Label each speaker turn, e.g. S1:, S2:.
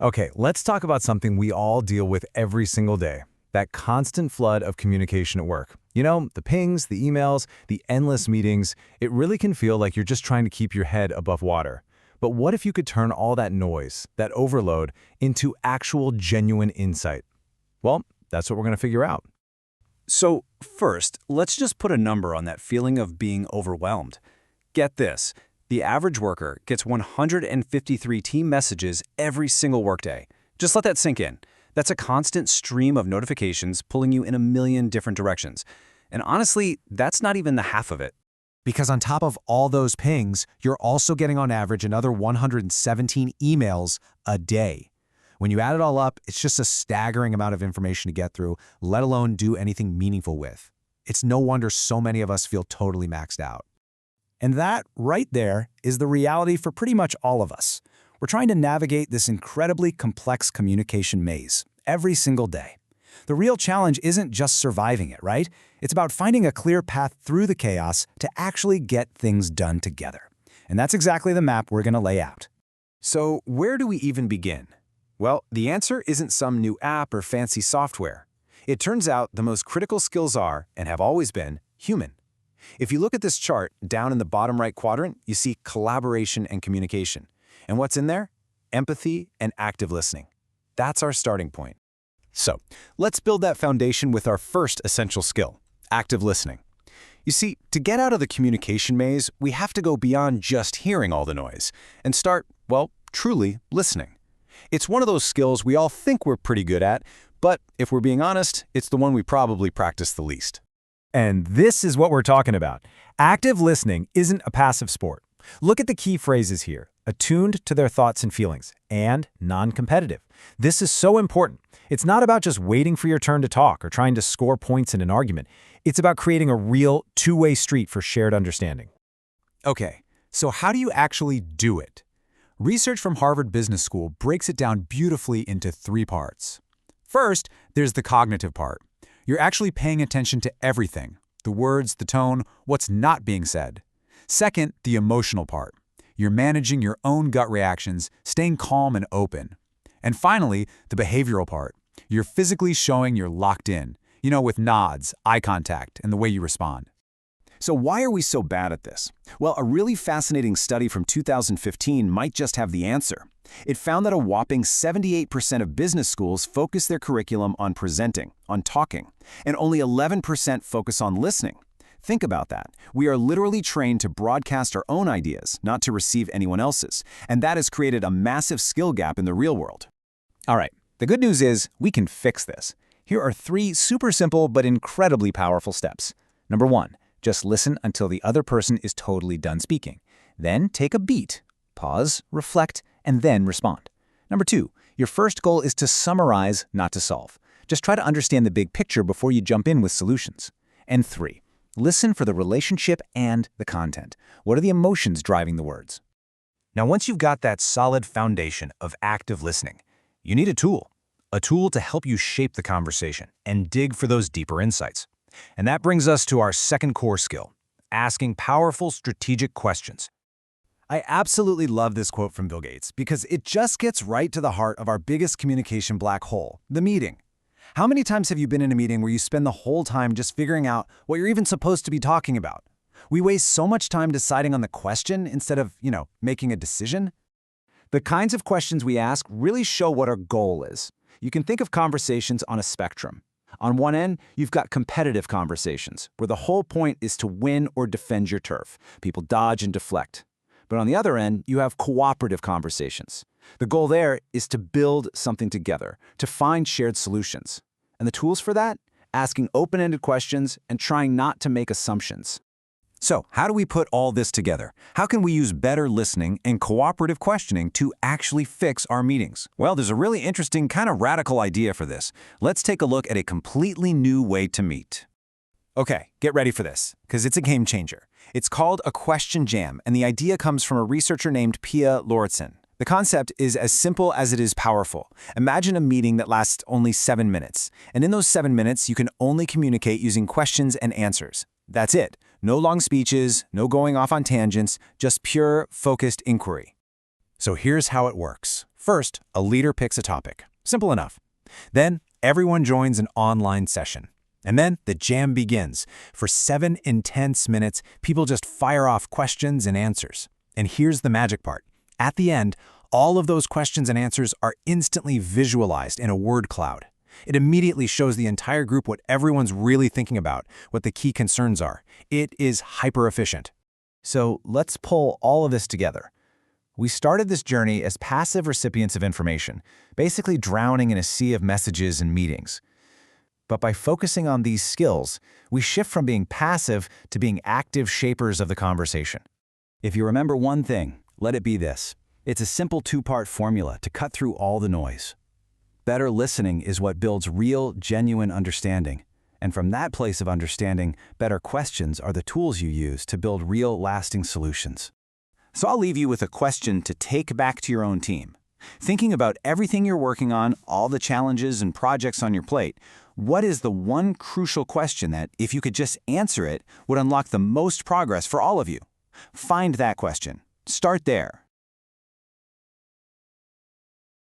S1: Okay, let's talk about something we all deal with every single day. That constant flood of communication at work. You know, the pings, the emails, the endless meetings. It really can feel like you're just trying to keep your head above water. But what if you could turn all that noise, that overload, into actual genuine insight? Well, that's what we're going to figure out.
S2: So first, let's just put a number on that feeling of being overwhelmed. Get this, the average worker gets 153 team messages every single workday. Just let that sink in. That's a constant stream of notifications pulling you in a million different directions. And honestly, that's not even the half of it.
S3: Because on top of all those pings, you're also getting on average another 117 emails a day. When you add it all up, it's just a staggering amount of information to get through, let alone do anything meaningful with. It's no wonder so many of us feel totally maxed out. And that, right there, is the reality for pretty much all of us. We're trying to navigate this incredibly complex communication maze every single day. The real challenge isn't just surviving it, right? It's about finding a clear path through the chaos to actually get things done together. And that's exactly the map we're going to lay out.
S2: So where do we even begin? Well, the answer isn't some new app or fancy software. It turns out the most critical skills are, and have always been, human. If you look at this chart, down in the bottom right quadrant, you see collaboration and communication. And what's in there? Empathy and active listening. That's our starting point. So, let's build that foundation with our first essential skill, active listening. You see, to get out of the communication maze, we have to go beyond just hearing all the noise and start, well, truly listening. It's one of those skills we all think we're pretty good at, but if we're being honest, it's the one we probably practice the least.
S3: And this is what we're talking about. Active listening isn't a passive sport. Look at the key phrases here: attuned to their thoughts and feelings, and non-competitive. This is so important. It's not about just waiting for your turn to talk or trying to score points in an argument. It's about creating a real two-way street for shared understanding. Okay, so how do you actually do it? Research from Harvard Business School breaks it down beautifully into three parts. First, there's the cognitive part. You're actually paying attention to everything: the words, the tone, what's not being said. Second, the emotional part. You're managing your own gut reactions, staying calm and open. And finally, the behavioral part. You're physically showing you're locked in, with nods, eye contact, and the way you respond.
S2: So why are we so bad at this? Well, a really fascinating study from 2015 might just have the answer. It found that a whopping 78% of business schools focus their curriculum on presenting, on talking, and only 11% focus on listening. Think about that. We are literally trained to broadcast our own ideas, not to receive anyone else's, and that has created a massive skill gap in the real world.
S3: All right, the good news is we can fix this. Here are three super simple but incredibly powerful steps. Number one, just listen until the other person is totally done speaking. Then take a beat, pause, reflect, and then respond. Number two, your first goal is to summarize, not to solve. Just try to understand the big picture before you jump in with solutions. And three, listen for the relationship and the content. What are the emotions driving the words? Now, once you've got that solid foundation of active listening, you need a tool to help you shape the conversation and dig for those deeper insights. And that brings us to our second core skill, asking powerful strategic questions. I absolutely love this quote from Bill Gates because it just gets right to the heart of our biggest communication black hole, the meeting. How many times have you been in a meeting where you spend the whole time just figuring out what you're even supposed to be talking about? We waste so much time deciding on the question instead of, making a decision. The kinds of questions we ask really show what our goal is. You can think of conversations on a spectrum. On one end, you've got competitive conversations, where the whole point is to win or defend your turf. People dodge and deflect. But on the other end, you have cooperative conversations. The goal there is to build something together, to find shared solutions. And the tools for that? Asking open-ended questions and trying not to make assumptions. So, how do we put all this together? How can we use better listening and cooperative questioning to actually fix our meetings? Well, there's a really interesting, kind of radical idea for this. Let's take a look at a completely new way to meet. Okay, get ready for this, because it's a game changer. It's called a question jam, and the idea comes from a researcher named Pia Lauritsen. The concept is as simple as it is powerful. Imagine a meeting that lasts only 7 minutes. And in those 7 minutes, you can only communicate using questions and answers. That's it. No long speeches, no going off on tangents, just pure, focused inquiry. So here's how it works.
S2: First, a leader picks a topic. Simple enough. Then, everyone joins an online session. And then the jam begins. For 7 intense minutes, people just fire off questions and answers. And here's the magic part. At the end, all of those questions and answers are instantly visualized in a word cloud. It immediately shows the entire group what everyone's really thinking about, what the key concerns are. It is hyper-efficient.
S3: So let's pull all of this together. We started this journey as passive recipients of information, basically drowning in a sea of messages and meetings. But by focusing on these skills, we shift from being passive to being active shapers of the conversation.
S4: If you remember one thing, let it be this. It's a simple 2-part formula to cut through all the noise. Better listening is what builds real, genuine understanding. And from that place of understanding, better questions are the tools you use to build real, lasting solutions. So I'll leave you with a question to take back to your own team. Thinking about everything you're working on, all the challenges and projects on your plate, what is the one crucial question that, if you could just answer it, would unlock the most progress for all of you? Find that question. Start there.